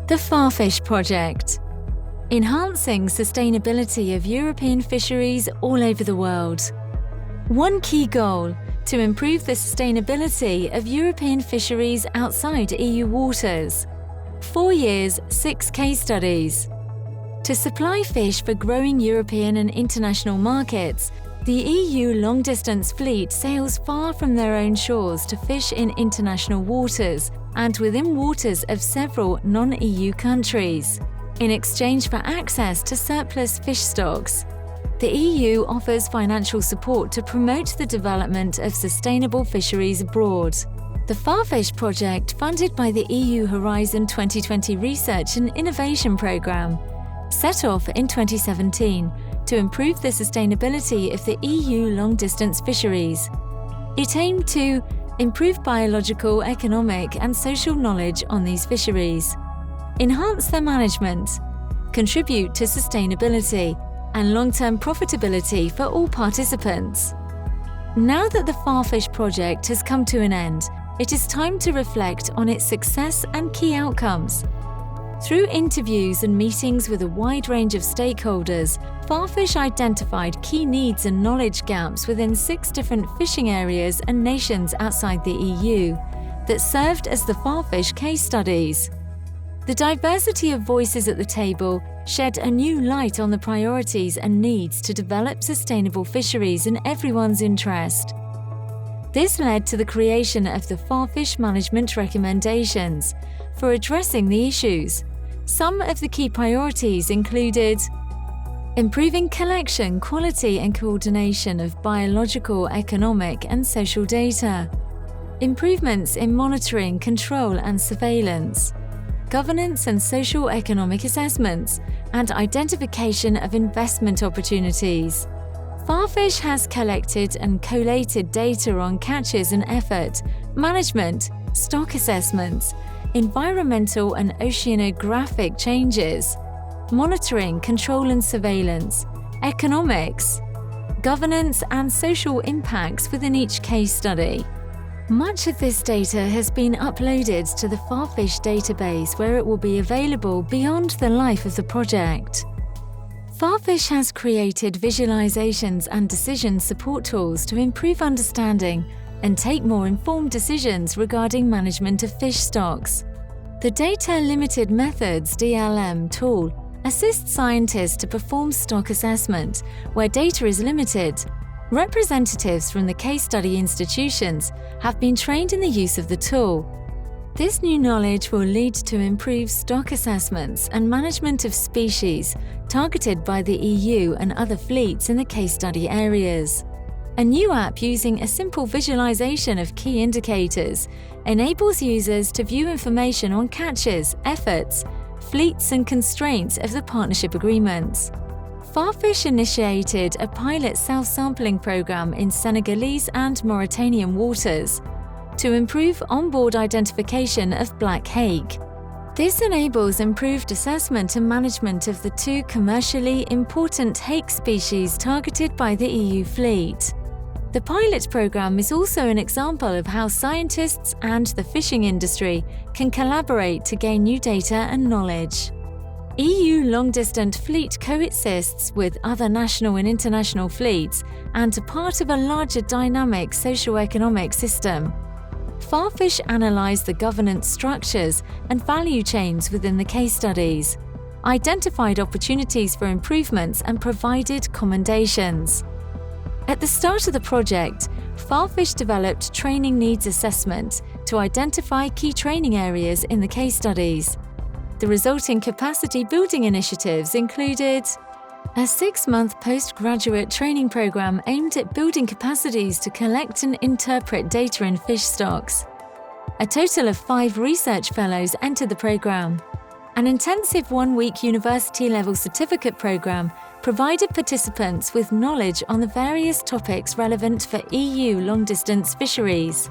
The FarFish project. Enhancing sustainability of European fisheries all over the world. One key goal: to improve the sustainability of European fisheries outside EU waters. 4 years, 6 case studies. To supply fish for growing European and international markets, the EU long-distance fleet sails far from their own shores to fish in international waters and within waters of several non-EU countries, in exchange for access to surplus fish stocks. The EU offers financial support to promote the development of sustainable fisheries abroad. The FarFish project, funded by the EU Horizon 2020 Research and Innovation Programme, set off in 2017 to improve the sustainability of the EU long-distance fisheries. It aimed to improve biological, economic and social knowledge on these fisheries, enhance their management, contribute to sustainability and long-term profitability for all participants. Now that the FarFish project has come to an end, it is time to reflect on its success and key outcomes. Through interviews and meetings with a wide range of stakeholders, FarFish identified key needs and knowledge gaps within 6 different fishing areas and nations outside the EU that served as the FarFish case studies. The diversity of voices at the table shed a new light on the priorities and needs to develop sustainable fisheries in everyone's interest. This led to the creation of the FarFish Management Recommendations for addressing the issues. Some of the key priorities included improving collection, quality and coordination of biological, economic and social data, improvements in monitoring, control and surveillance, governance and socio-economic assessments, and identification of investment opportunities. FarFish has collected and collated data on catches and effort, management, stock assessments, environmental and oceanographic changes, monitoring, control and surveillance, economics, governance and social impacts within each case study. Much of this data has been uploaded to the FarFish database, where it will be available beyond the life of the project. FarFish has created visualizations and decision support tools to improve understanding and take more informed decisions regarding management of fish stocks. The Data Limited Methods (DLM) tool assists scientists to perform stock assessment where data is limited. Representatives from the case study institutions have been trained in the use of the tool. This new knowledge will lead to improved stock assessments and management of species targeted by the EU and other fleets in the case study areas. A new app using a simple visualization of key indicators enables users to view information on catches, efforts, fleets and constraints of the partnership agreements. FarFish initiated a pilot self-sampling program in Senegalese and Mauritanian waters to improve onboard identification of black hake. This enables improved assessment and management of the 2 commercially important hake species targeted by the EU fleet. The pilot program is also an example of how scientists and the fishing industry can collaborate to gain new data and knowledge. EU long-distance fleet coexists with other national and international fleets and are part of a larger dynamic socio-economic system. FarFish analysed the governance structures and value chains within the case studies, identified opportunities for improvements and provided commendations. At the start of the project, FarFish developed training needs assessment to identify key training areas in the case studies. The resulting capacity building initiatives included a 6-month postgraduate training program aimed at building capacities to collect and interpret data in fish stocks. A total of 5 research fellows entered the program. An intensive 1-week university-level certificate program provided participants with knowledge on the various topics relevant for EU long-distance fisheries.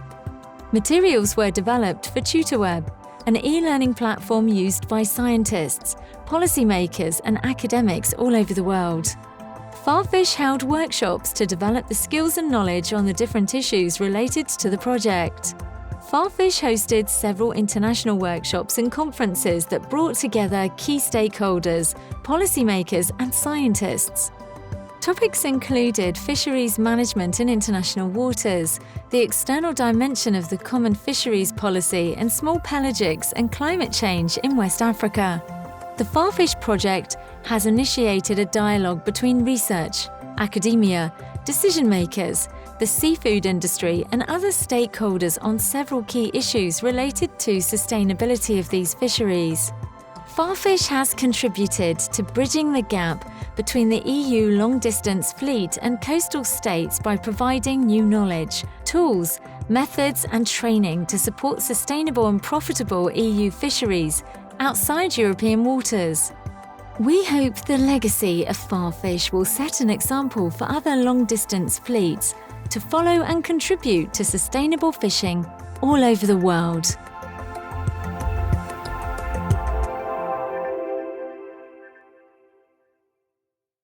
Materials were developed for TutorWeb, an e-learning platform used by scientists, policymakers and academics all over the world. FarFish held workshops to develop the skills and knowledge on the different issues related to the project. FarFish hosted several international workshops and conferences that brought together key stakeholders, policymakers, and scientists. Topics included fisheries management in international waters, the external dimension of the common fisheries policy and small pelagics, and climate change in West Africa. The FarFish project has initiated a dialogue between research, academia, decision-makers, the seafood industry, and other stakeholders on several key issues related to sustainability of these fisheries. FarFish has contributed to bridging the gap between the EU long-distance fleet and coastal states by providing new knowledge, tools, methods, and training to support sustainable and profitable EU fisheries outside European waters. We hope the legacy of FarFish will set an example for other long-distance fleets to follow and contribute to sustainable fishing all over the world.